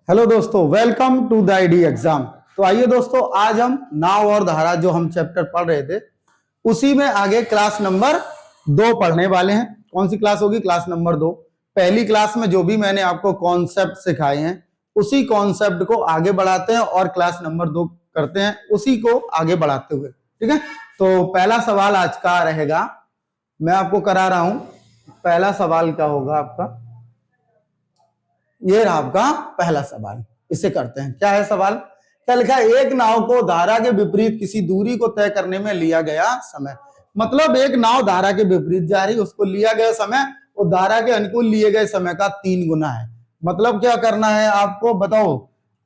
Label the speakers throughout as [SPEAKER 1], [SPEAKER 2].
[SPEAKER 1] Hello दोस्तों, welcome to the ID exam. तो आइए दोस्तों, आज हम नाव और धारा जो हम चैप्टर पढ़ रहे थे उसी में आगे क्लास नंबर 2 पढ़ने वाले हैं। कौन सी क्लास होगी? Class number 2। पहली क्लास में जो भी मैंने आपको कॉन्सेप्ट सिखाए हैं उसी कॉन्सेप्ट को आगे बढ़ाते हैं और क्लास नंबर 2 करते हैं उसी को आगे बढ़ाते हुए। ठीक है, तो पहला सवाल आज का रहेगा, मैं आपको करा रहा हूं। पहला सवाल क्या होगा आपका? ये रहा आपका पहला सवाल। इसे करते हैं। क्या है सवाल? क्या लिखा है? एक नाव को धारा के विपरीत किसी दूरी को तय करने में लिया गया समय। मतलब एक नाव धारा के विपरीत जा रही, उसको लिया गया समय और धारा के अनुकूल लिए गए समय का 3 गुना है। मतलब क्या करना है आपको बताओ।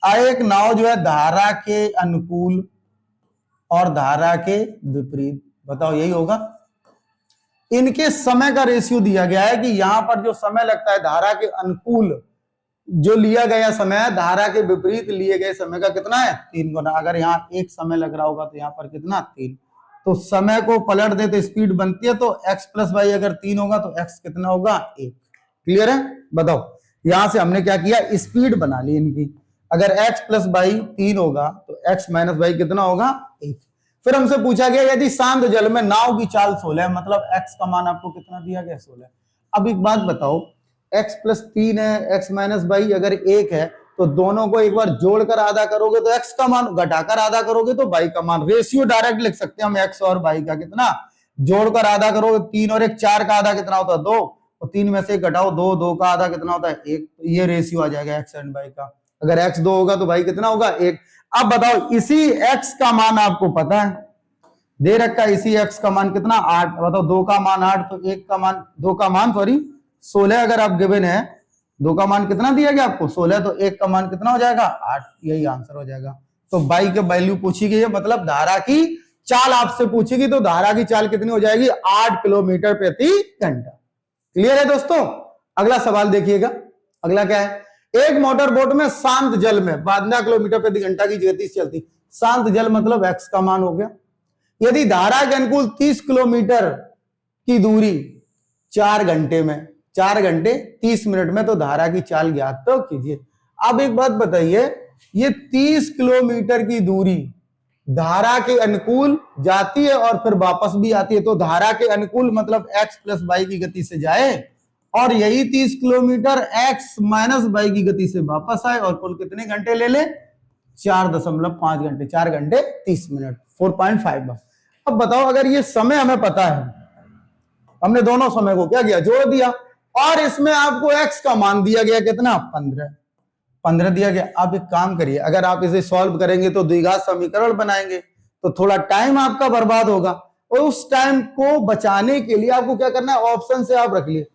[SPEAKER 1] एक नाव जो है धारा के अनुकूल और धारा के विपरीत, बताओ यही होगा। इनके समय का रेशियो दिया गया है कि यहां पर जो समय लगता है धारा के अनुकूल जो लिया गया समय है, धारा के विपरीत लिए गए समय का कितना है? 3 गुना। अगर यहाँ एक समय लग रहा होगा तो यहाँ पर कितना? 3। तो समय को पलट दे तो स्पीड बनती है, तो x प्लस वाई अगर 3 होगा तो x कितना होगा? 1। क्लियर है? बताओ, यहां से हमने क्या किया? स्पीड बना ली इनकी। अगर x प्लस वाई 3 होगा तो x माइनस वाई कितना होगा? 1। फिर हमसे पूछा गया यदि शांत जल में नाव की चाल 16 है, मतलब x का मान आपको कितना दिया गया? 16। अब एक बात बताओ, x प्लस 3 है, x माइनस वाई अगर 1 है तो दोनों को एक बार जोड़कर आधा करोगे तो x का मान, घटाकर आधा करोगे तो y का मान। रेशियो डायरेक्ट लिख सकते हैं हम x और y का। कितना? जोड़कर आधा करोगे 3 और 1 4 का आधा कितना होता है? 2। और 3 में से घटाओ 2, 2 का आधा कितना होता है? 1। तो ये रेशियो आ जाएगा x एंड y का। अगर x 2 होगा तो y कितना होगा? 1। अब बताओ, इसी x का मान आपको पता है, दे रखा है इसी x का मान कितना? 8। बताओ 2 का मान 8 तो 1 का मान, 2 का मान सॉरी 16 अगर आप गिवन है, 2 का मान कितना दिया गया आपको? 16। तो 1 का मान कितना हो जाएगा? 8। यही आंसर हो जाएगा। तो बाई के वैल्यू पूछी गई है, मतलब धारा की चाल आपसे पूछेगी तो धारा की चाल कितनी हो जाएगी? 8 किलोमीटर प्रति घंटा। क्लियर है दोस्तों? अगला सवाल देखिएगा। अगला क्या है? एक मोटर बोट में शांत जल में 12 किलोमीटर प्रति घंटा की गति से चलती। शांत जल मतलब x का मान हो गया। यदि धारा के अनुकूल 30 किलोमीटर की दूरी 4 घंटे में, 4 घंटे 30 मिनट में, तो धारा की चाल ज्ञात तो कीजिए। अब एक बात बताइए, ये 30 किलोमीटर की दूरी धारा के अनुकूल जाती है और फिर वापस भी आती है, तो धारा के अनुकूल मतलब x प्लस वाई की गति से जाए और यही 30 किलोमीटर x माइनस वाई की गति से वापस आए और कुल कितने घंटे ले ले? 4.5 घंटे, 4 घंटे 30 मिनट, 4.5। अब बताओ, अगर ये समय हमें पता है, हमने दोनों समय को क्या किया? जोड़ दिया और इसमें आपको x का मान दिया गया कितना? 15 दिया गया। आप एक काम करिए, अगर आप इसे सॉल्व करेंगे तो द्विघात समीकरण बनाएंगे तो थोड़ा टाइम आपका बर्बाद होगा, और उस टाइम को बचाने के लिए आपको क्या करना है? ऑप्शन से आप रख लिए।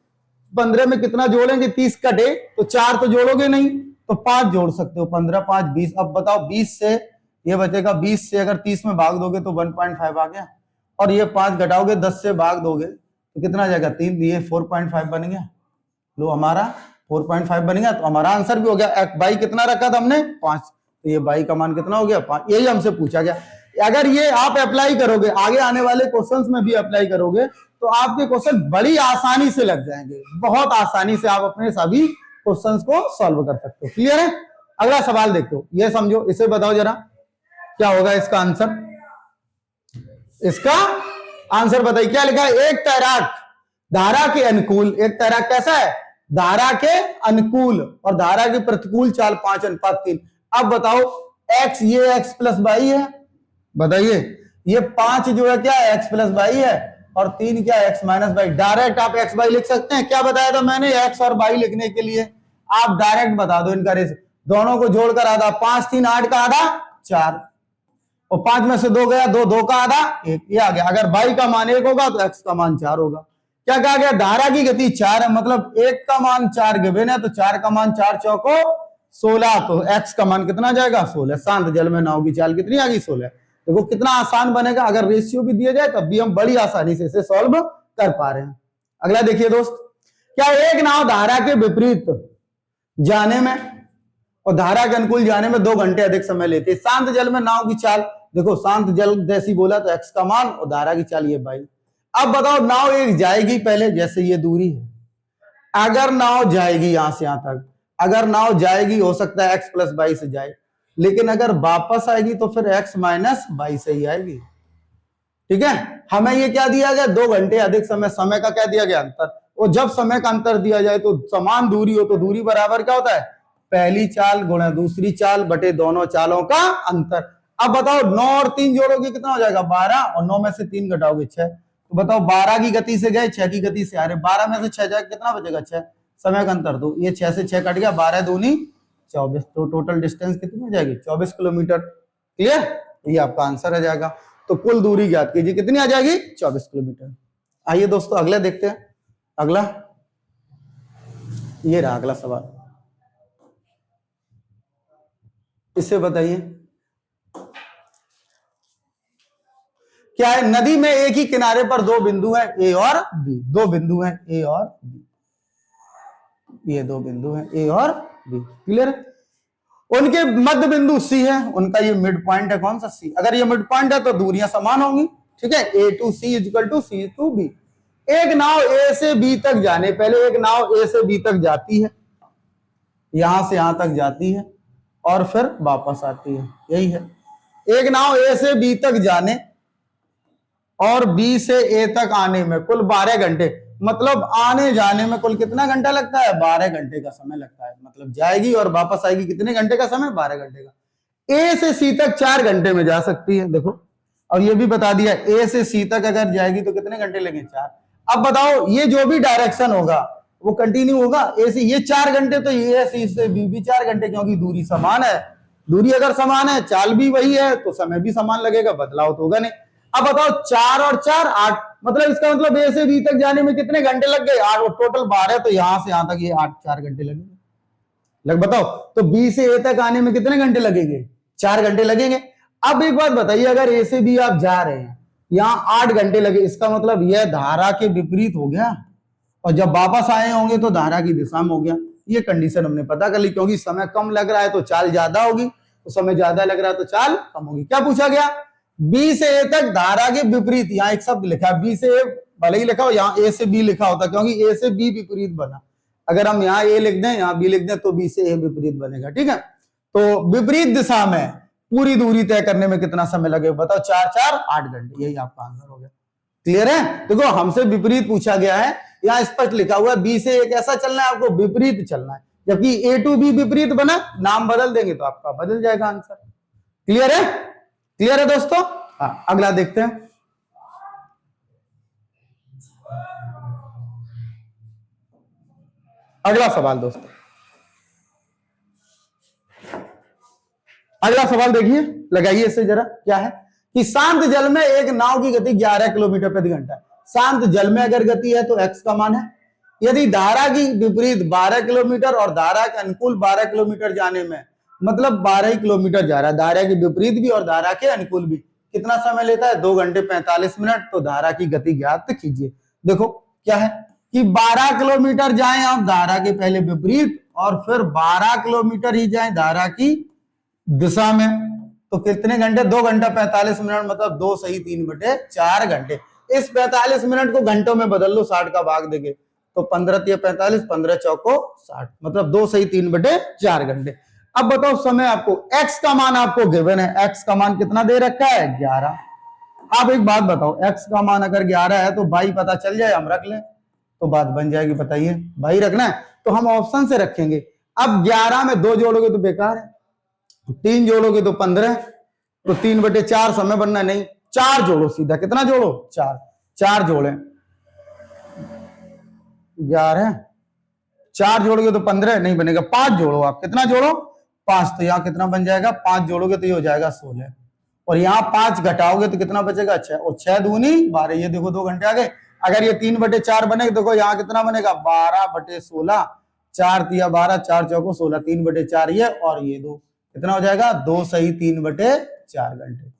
[SPEAKER 1] 15 में कितना जोड़ेंगे? 30 कटे तो 4 तो जोड़ोगे नहीं, तो 5 जोड़ सकते हो। 15 5 20। अब बताओ 20 से ये बचेगा, 20 से अगर 30 में भाग दोगे तो 1.5 आ गया, और ये 5 घटाओगे 10 से भाग दोगे तो कितना आ जाएगा? 3। ये 4.5 बन गया। लो, हमारा 4.5 बन गया, तो हमारा आंसर भी हो गया। बाई कितना रखा था हमने? 5। तो ये बाई का मान कितना हो गया? 5। यही हमसे पूछा गया। अगर ये आप अप्लाई करोगे, आगे आने वाले क्वेश्चंस में भी अप्लाई करोगे तो आपके क्वेश्चन बड़ी आसानी से लग जाएंगे। बहुत आसानी से आप अपने सभी क्वेश्चंस को सॉल्व कर सकते हो। क्लियर है? अगला सवाल देखो, ये समझो, इसे बताओ जरा क्या होगा इसका आंसर। इसका आंसर बताइए, क्या लिखा है? एक तैराक धारा के अनुकूल, एक तैराक कैसा है? धारा के अनुकूल और धारा की प्रतिकूल चाल 5:3। अब बताओ x, ये x प्लस वाई है, बताइए। ये 5 जो है क्या है? x प्लस वाई है, और 3 क्या है? x minus y. डायरेक्ट आप x वाई लिख सकते हैं। क्या बताया था मैंने? x और y लिखने के लिए आप डायरेक्ट बता दो इनका रेशियो, दोनों को जोड़कर आधा। 5 3 8 का आधा 4, और 5 में से 2 गया, 2 2 का आधा 1, ये आ गया। अगर y का मान 1 होगा तो x का मान 4 होगा। क्या कहा गया? धारा की गति 4 है, मतलब 1 का मान 4 गिवन है, तो 4 का मान 4 चौको 16, तो x का मान कितना जाएगा? 16। शांत जल में नाव की चाल कितनी आ गई? 16। देखो कितना आसान बनेगा। अगर रेशियो भी दिया जाए तब भी हम बड़ी आसानी से इसे सॉल्व कर पा रहे हैं। अगला देखिए दोस्त, क्या एक नाव धारा के विपरीत जाने में और धारा के अनुकूल जाने में 2 घंटे अधिक समय लेती है? शांत जल में नाव की चाल, देखो शांत जल जैसी बोला तो x का मान और धारा की चाल ये बाई। अब बताओ, नाव एक जाएगी पहले, जैसे ये दूरी है, अगर नाव जाएगी यहां से यहां तक अगर नाव जाएगी हो सकता है x प्लस वाई से जाए, लेकिन अगर वापस आएगी तो फिर x माइनस वाई से ही आएगी। ठीक है, हमें ये क्या दिया गया, 2 घंटे अधिक समय, समय का क्या दिया गया, अंतर। और जब समय का अंतर दिया जाए तो समान दूरी हो तो दूरी बराबर क्या होता है, पहली चाल गुणा दूसरी चाल बटे दोनों चालों का अंतर। अब बताओ 9 और 3 जोड़ोगे कितना हो जाएगा, 12, और 9 में से 3 घटाओगे 6। तो बताओ 12 की गति से गए, 6 की गति से आ रहे, 12 में से 6 जाए कितना बचेगा, 6। समय का अंतर दो, ये 6 से 6 कट गया, 12 दूनी 24, तो टोटल डिस्टेंस कितनी हो जाएगी, 24 किलोमीटर। क्लियर, ये आपका आंसर आ जाएगा। तो कुल दूरी ज्ञात कीजिए, कितनी आ जाएगी, 24 किलोमीटर। आइए दोस्तों अगला देखते हैं। अगला ये रहा अगला सवाल, इससे बताइए क्या है। नदी में एक ही किनारे पर 2 बिंदु हैं ए और बी, 2 बिंदु हैं ए और बी, ये 2 बिंदु हैं ए और बी। क्लियर, उनके मध्य बिंदु सी है, उनका ये मिड पॉइंट है, कौन सा, सी। अगर ये मिड पॉइंट है तो दूरियां समान होंगी। ठीक है, A to C equal to C to B. एक नाव ए से बी तक जाने, पहले एक नाव ए से बी तक जाती है, यहां से यहां तक जाती है और फिर वापस आती है, यही है। एक नाव ए से बी तक जाने और बी से ए तक आने में कुल 12 घंटे, मतलब आने जाने में कुल कितना घंटा लगता है, 12 घंटे का समय लगता है। मतलब जाएगी और वापस आएगी, कितने घंटे का समय, 12 घंटे का। ए से सी तक 4 घंटे में जा सकती है, देखो। और ये भी बता दिया ए से सी तक अगर जाएगी तो कितने घंटे लगेंगे, 4। अब बताओ ये जो भी डायरेक्शन होगा वो कंटिन्यू होगा, ए से ये 4 घंटे, तो ये है सी से बी भी 4 घंटे, क्योंकि दूरी समान है। दूरी अगर समान है, चाल भी वही है, तो समय भी समान लगेगा, बदलाव तो होगा नहीं। अब बताओ 4 और 4 8, मतलब इसका मतलब ए से बी तक जाने में कितने घंटे लग गए, 8, टोटल 12, तो यहां से यहां तक ये 8 4 घंटे लगेंगे। लग बताओ, तो बी से ए तक आने में कितने घंटे लगेंगे, 4 घंटे लगेंगे। अब एक बात बताइए, अगर ए से बी आप जा रहे हैं, यहां 8 घंटे लगे, इसका मतलब यह धारा के विपरीत हो गया, और जब वापस आए होंगे तो धारा की दिशा में हो गया। ये कंडीशन हमने पता कर ली, क्योंकि समय कम लग रहा है तो चाल ज्यादा होगी, तो समय ज्यादा लग रहा है तो चाल कम होगी। क्या पूछा गया, बी से ए तक धारा के विपरीत, यहाँ एक शब्द लिखा है, बी से ए भले ही लिखा हो, यहाँ ए से बी लिखा होता, क्योंकि ए से बी विपरीत बना। अगर हम यहाँ ए लिख दें, यहाँ बी लिख दें, तो बी से ए विपरीत बनेगा। ठीक है, तो विपरीत दिशा में पूरी दूरी तय करने में कितना समय लगेगा, बताओ, 4 4 8 घंटे, यही आपका आंसर हो गया। क्लियर है, देखो हमसे विपरीत पूछा गया है, यहाँ स्पष्ट लिखा हुआ है बी से ए कैसा चलना है, आपको विपरीत चलना है, जबकि ए टू बी विपरीत बना, नाम बदल देंगे तो आपका बदल जाएगा आंसर। क्लियर है, क्लियर है दोस्तों। हाँ, अगला देखते हैं। अगला सवाल दोस्तों, अगला सवाल देखिए, लगाइए इसे जरा। क्या है कि शांत जल में एक नाव की गति 11 किलोमीटर प्रति घंटा है। शांत जल में अगर गति है तो x का मान है, यदि धारा की विपरीत 12 किलोमीटर और धारा के अनुकूल 12 किलोमीटर जाने में, मतलब 12 ही किलोमीटर जा रहा है, धारा के विपरीत भी और धारा के अनुकूल भी, कितना समय लेता है, 2 घंटे 45 मिनट। तो धारा की गति ज्ञात कीजिए। देखो क्या है कि 12 किलोमीटर जाएं आप धारा के पहले विपरीत, और फिर 12 किलोमीटर ही जाएं धारा की दिशा में, तो कितने घंटे, 2 घंटा 45 मिनट, मतलब 2 सही 3 बटे 4 घंटे। इस 45 मिनट को घंटों में बदल लो, 60 का भाग देंगे तो 15 × 45, 15 चौको 60, मतलब 2 सही 3 बटे 4 घंटे। अब बताओ समय आपको, x का मान आपको गिवन है, x का मान कितना दे रखा है, 11। अब एक बात बताओ, x का मान अगर 11 है तो भाई पता चल जाए, हम रख लें तो बात बन जाएगी। बताइए, भाई रखना है तो हम ऑप्शन से रखेंगे। अब 11 में 2 जोड़ोगे तो बेकार है, 3 जोड़ोगे तो 15, तो 3 बटे 4 समय बनना नहीं, 4 जोड़ो सीधा, कितना जोड़ो, 4, 4 जोड़े 11, 4 जोड़ोगे तो 15 नहीं बनेगा, 5 जोड़ो आप, कितना जोड़ो, 5, तो यहाँ कितना बन जाएगा, 5 जोड़ोगे तो ये हो जाएगा 16, और यहाँ 5 घटाओगे तो कितना बचेगा, 6, और 6 दूनी 12, ये देखो 2 घंटे आ गए। अगर ये 3 बटे 4 बने, देखो यहाँ कितना बनेगा, 12 बटे 16, 4 तिया 12, 4 चौको 16, 3 बटे 4 ये, और ये 2, कितना हो जाएगा, 2 सही 3 बटे 4 घंटे,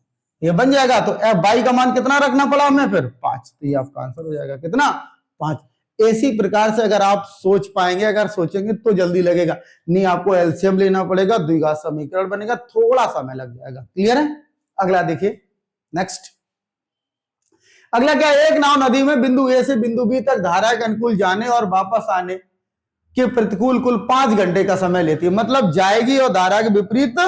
[SPEAKER 1] ये बन जाएगा। तो एफ बाई का मान कितना रखना पड़ा हमें, फिर 5, तो ये आपका आंसर हो जाएगा, कितना, 5। इसी प्रकार से अगर आप सोच पाएंगे, अगर सोचेंगे तो जल्दी लगेगा, नहीं आपको एलसीएम लेना पड़ेगा, द्विघात समीकरण बनेगा, थोड़ा समय लग जाएगा। क्लियर है, अगला देखिए, नेक्स्ट। अगला क्या है, एक नाव नदी में बिंदु ए से बिंदु बी तक धारा के अनुकूल जाने और वापस आने के प्रतिकूल कुल 5 घंटे का समय लेती है। मतलब जाएगी और धारा के विपरीत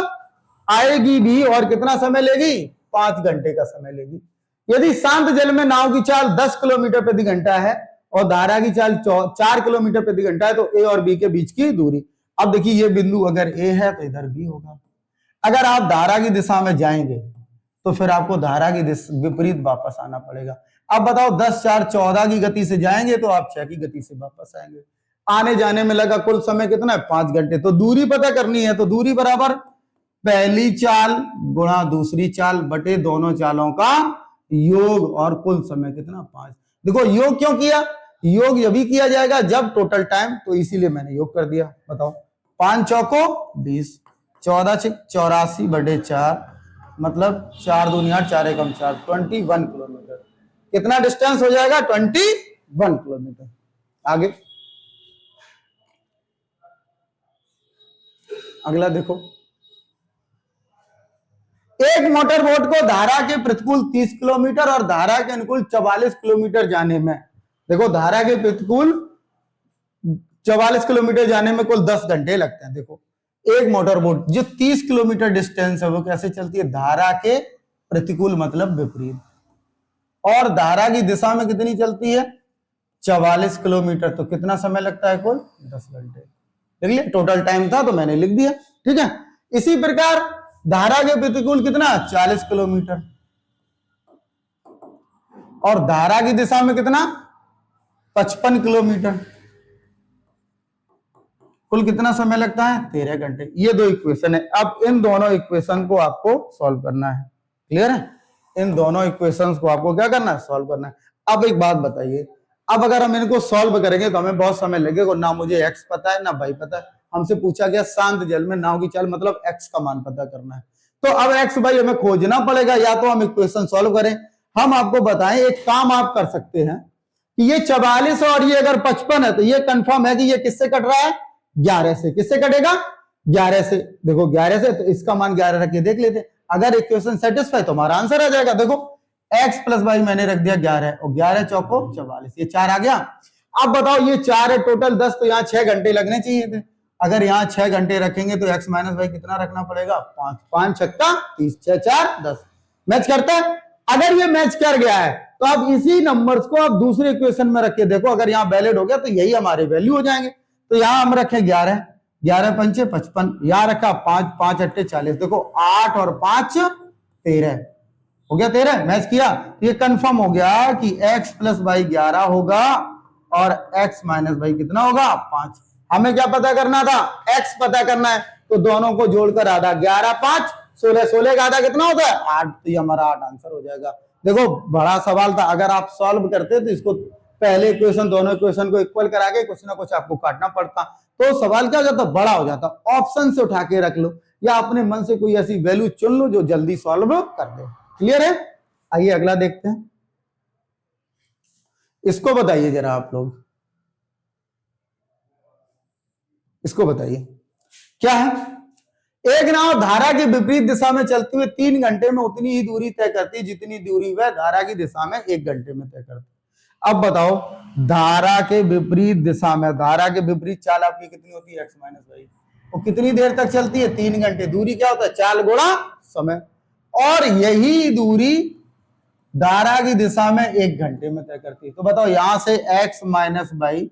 [SPEAKER 1] आएगी भी, और कितना समय लेगी? 5 घंटे का समय लेगी। यदि शांत जल में नाव की चाल 10 किलोमीटर प्रति घंटा है और धारा की चाल 4 किलोमीटर प्रति घंटा है, तो ए और बी के बीच की दूरी। अब देखिए ये बिंदु अगर ए है तो इधर बी होगा। अगर आप धारा की दिशा में जाएंगे तो फिर आपको धारा की विपरीत वापस आना पड़ेगा। अब बताओ 10 4 14 की गति से जाएंगे तो आप 6 की गति से वापस आएंगे। आने जाने में लगा कुल समय कितना है? 5 घंटे। तो दूरी पता करनी है, तो दूरी बराबर पहली चाल गुणा दूसरी चाल बटे दोनों चालों का योग, और कुल समय कितना? 5। देखो योग क्यों किया? योग यही किया जाएगा जब टोटल टाइम, तो इसीलिए मैंने योग कर दिया। बताओ 5 चौको 20, 14 84 बटे 4, मतलब 4 दूनी 8, 4 एकम 4, 21 किलोमीटर। कितना डिस्टेंस हो जाएगा? 21 किलोमीटर। आगे अगला देखो, एक मोटर बोट को धारा के प्रतिकूल 30 किलोमीटर और धारा के अनुकूल 44 किलोमीटर जाने में, देखो धारा के प्रतिकूल 44 किलोमीटर जाने में कुल 10 घंटे लगते हैं। देखो एक मोटर बोट जो 30 किलोमीटर डिस्टेंस है वो कैसे चलती है? धारा के प्रतिकूल मतलब विपरीत, और धारा की दिशा में कितनी चलती है? 44 किलोमीटर। तो कितना समय लगता है? कुल 10 घंटे। देख लिया, टोटल टाइम था तो मैंने लिख दिया। ठीक है, इसी प्रकार धारा के प्रतिकूल कितना? 40 किलोमीटर, और धारा की दिशा में कितना? 55 किलोमीटर। कुल कितना समय लगता है? 13 घंटे। ये दो इक्वेशन है। अब इन दोनों इक्वेशन को आपको सॉल्व करना है। क्लियर है? इन दोनों इक्वेशंस को आपको क्या करना है? सॉल्व करना है। अब एक बात बताइए, अब अगर हम इनको सॉल्व करेंगे तो हमें बहुत समय लगेगा। ना मुझे एक्स पता है ना वाई पता है। हमसे पूछा गया शांत जल में नाव की चाल, मतलब एक्स का मान पता करना है। तो अब एक्स वाई हमें खोजना पड़ेगा, या तो हम इक्वेशन सॉल्व करें। हम आपको बताएं, एक काम आप कर सकते हैं कि ये 44 और ये अगर 55 है तो ये कंफर्म है कि ये किससे कट रहा है? 11 से। किससे कटेगा? 11 से। देखो 11 से, तो इसका मान 11 रख के देख लेते। अगर इक्वेशन सेटिस्फाई तो हमारा आंसर आ जाएगा। देखो x प्लस वाई मैंने रख दिया 11 और 11 चौको 44, ये 4 आ गया। अब बताओ ये 4 है टोटल 10, तो यहाँ 6 घंटे लगने चाहिए थे। अगर यहाँ 6 घंटे रखेंगे तो x माइनस वाई कितना रखना पड़ेगा? 5। 5 छक्का 30, 6 4 10। मैच करता है? अगर ये मैच कर गया है तो आप इसी नंबर्स को आप दूसरे इक्वेशन में रख के देखो, अगर यहाँ वैलिड हो गया तो यही हमारे वैल्यू हो जाएंगे। तो यहाँ हम रखें 11, 11 पंचे 55, यहाँ रखा 5, 5 अट्ठे 40। देखो 8 और 5 13 हो गया। 13 मैच किया, ये कंफर्म हो गया कि x प्लस वाई 11 होगा और x माइनस वाई कितना होगा? 5। हमें क्या पता करना था? x पता करना है, तो दोनों को जोड़कर आधा, 11 5 16, 16 का आधा कितना होता है? 8। तो ये हमारा 8 आंसर हो जाएगा। देखो बड़ा सवाल था, अगर आप सॉल्व करते तो इसको पहले इक्वेशन दोनों इक्वेशन को इक्वल करा के कुछ ना कुछ आपको काटना पड़ता, तो सवाल क्या हो जाता? बड़ा हो जाता। ऑप्शन से उठा के रख लो या अपने मन से कोई ऐसी वैल्यू चुन लो जो जल्दी सॉल्व कर दे। क्लियर है? आइए अगला देखते हैं। इसको बताइए जरा आप लोग, इसको बताइए क्या है? एक नाव धारा की विपरीत दिशा में चलते हुए 3 घंटे में उतनी ही दूरी तय करती है जितनी दूरी वह धारा की दिशा में 1 घंटे में तय करती है। अब बताओ धारा के विपरीत दिशा में, धारा के विपरीत चाल आपकी कितनी होती है? x minus y. और कितनी देर तक चलती है? 3 घंटे। दूरी क्या होता है? चाल गुणा समय, और यही दूरी धारा की दिशा में 1 घंटे में तय करती है। तो बताओ यहां से x माइनस वाई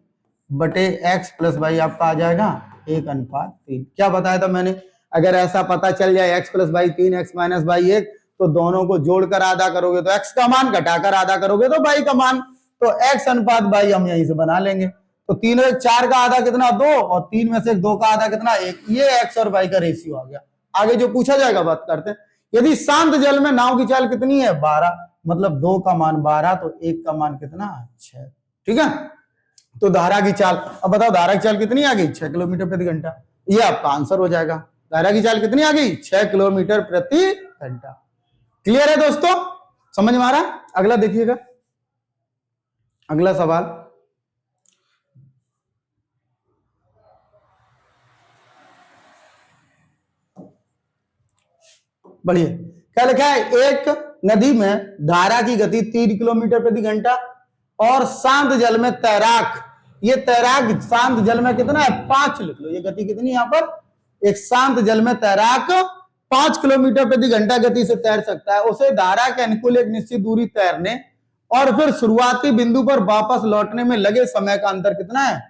[SPEAKER 1] बटे x प्लस वाई आपका आ जाएगा 1:3। क्या बताया था मैंने? अगर ऐसा पता चल जाए x plus y 3, x minus y 1, तो दोनों को जोड़कर आधा करोगे तो x का मान, घटाकर आधा करोगे तो y का मान, तो x/y हम यहीं से बना लेंगे। तो 3 और 4 का आधा कितना? 2, और 3 में से 2 का आधा कितना? 1। ये x और y का रेशियो आ गया। आगे जो पूछा जाएगा बात करते हैं। यदि शांत जल में नाव की चाल कितनी है? 12, मतलब 2 का मान 12, तो 1 का मान कितना? 6। ठीक है, तो धारा की चाल, अब बताओ धारा की चाल कितनी आ गई? 6 किलोमीटर प्रति घंटा। ये आपका आंसर हो जाएगा। धारा की चाल कितनी आ गई? 6 किलोमीटर प्रति घंटा। क्लियर है दोस्तों? समझ में आ रहा है? अगला देखिएगा, अगला सवाल। बढ़िए, क्या लिखा है? एक नदी में धारा की गति 3 किलोमीटर प्रति घंटा और शांत जल में तैराक ये तैराक शांत जल में कितना है 5 लिख लो। ये गति कितनी यहां पर, एक शांत जल में तैराक 5 किलोमीटर प्रति घंटा गति से तैर सकता है। उसे धारा के अनुकूल एक निश्चित दूरी तैरने और फिर शुरुआती बिंदु पर वापस लौटने में लगे समय का अंतर कितना है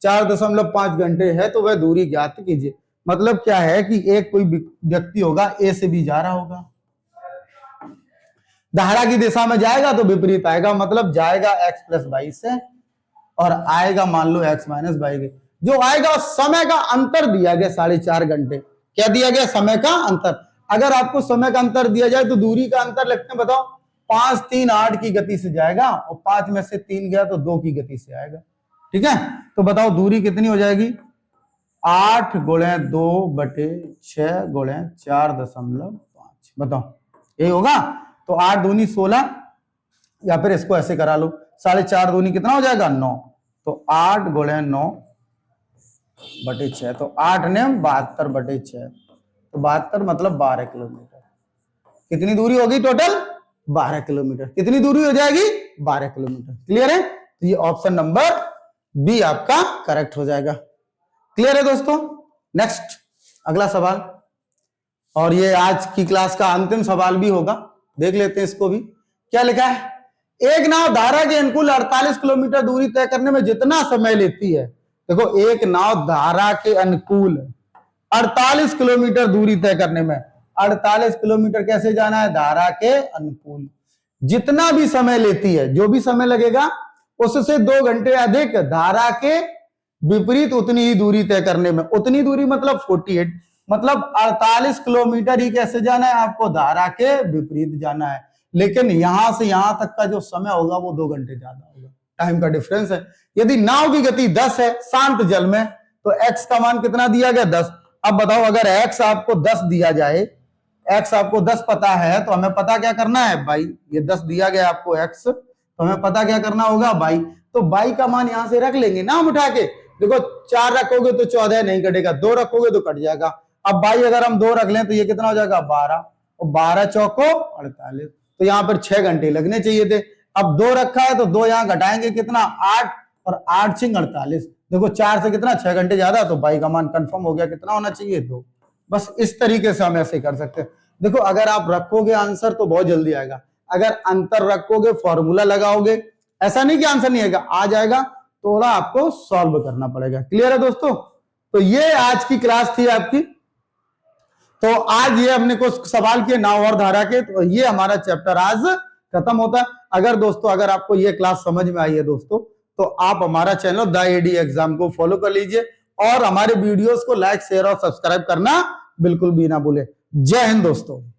[SPEAKER 1] 4.5 घंटे है। तो वह दूरी ज्ञात कीजिए। मतलब क्या है कि एक कोई व्यक्ति होगा, ए से बी जा रहा होगा, धारा की दिशा में जाएगा तो विपरीत आएगा, मतलब जाएगा x + y से और आएगा मान लो x - y के। जो आएगा समय का अंतर दिया गया 4.5 घंटे। क्या दिया गया, समय का अंतर। अगर आपको समय का अंतर दिया जाए तो दूरी का अंतर लिखते हैं, बताओ 5, 3, 8 की गति से जाएगा और 5 में से 3 गया तो 2 की गति से आएगा। ठीक है, तो बताओ दूरी कितनी हो जाएगी 8 × 2/6 × 4.5। बताओ यही होगा। तो 8 दूनी 16, या फिर इसको ऐसे करा लो 4.5 दूनी कितना हो जाएगा 9। तो 8 × 9/6, तो 8 ने 72/6, तो 72 मतलब 12 किलोमीटर। कितनी दूरी होगी टोटल 12 किलोमीटर। कितनी दूरी हो जाएगी 12 किलोमीटर। क्लियर है, तो ये ऑप्शन नंबर बी आपका करेक्ट हो जाएगा। क्लियर है दोस्तों। नेक्स्ट अगला सवाल, और ये आज की क्लास का अंतिम सवाल भी होगा, देख लेते हैं इसको भी। क्या लिखा है, एक नाव धारा के अनुकूल 48 किलोमीटर दूरी तय करने में जितना समय लेती है। देखो एक नाव धारा के अनुकूल 48 किलोमीटर दूरी तय करने में, 48 किलोमीटर कैसे जाना है, धारा के अनुकूल। जितना भी समय लेती है, जो भी समय लगेगा उससे 2 घंटे अधिक धारा के विपरीत उतनी ही दूरी तय करने में। उतनी दूरी मतलब 48, मतलब 48 किलोमीटर ही कैसे जाना है आपको, धारा के विपरीत जाना है। लेकिन यहां से यहां तक का जो समय होगा वो 2 घंटे ज्यादा होगा, टाइम का डिफरेंस है। यदि नाव की गति 10 है शांत जल में, तो x का मान कितना दिया गया 10। अब बताओ अगर x आपको 10 दिया जाए, x आपको 10 पता है तो हमें पता क्या करना है भाई, ये 10 दिया गया आपको x, तो हमें पता क्या करना होगा बाई। तो बाई का मान यहां से रख लेंगे नाम उठा के। देखो 4 रखोगे तो 14 नहीं कटेगा, 2 रखोगे तो कट जाएगा। अब बाई अगर हम 2 रख लें तो ये कितना हो जाएगा 12, और 12 चौको 48, तो यहाँ पर 6 घंटे लगने चाहिए थे। अब 2 रखा है तो 2 यहाँ घटाएंगे कितना 8, और 8 × 48, देखो 4 से कितना 6 घंटे ज्यादा, तो बाई का मान कंफर्म हो गया, कितना होना चाहिए 2। बस इस तरीके से हम ऐसे कर सकते हैं। देखो अगर आप रखोगे आंसर तो बहुत जल्दी आएगा, अगर अंतर रखोगे फॉर्मूला लगाओगे, ऐसा नहीं कि आंसर नहीं आएगा, आ जाएगा, थोड़ा आपको सॉल्व करना पड़ेगा। क्लियर है दोस्तों। तो ये आज की क्लास थी आपकी। तो आज ये हमने कुछ सवाल किए नाव और धारा के, तो ये हमारा चैप्टर आज खत्म होता है। अगर दोस्तों अगर आपको ये क्लास समझ में आई है दोस्तों, तो आप हमारा चैनल द एडी एग्जाम को फॉलो कर लीजिए और हमारे वीडियोस को लाइक शेयर और सब्सक्राइब करना बिल्कुल भी ना भूलें। जय हिंद दोस्तों।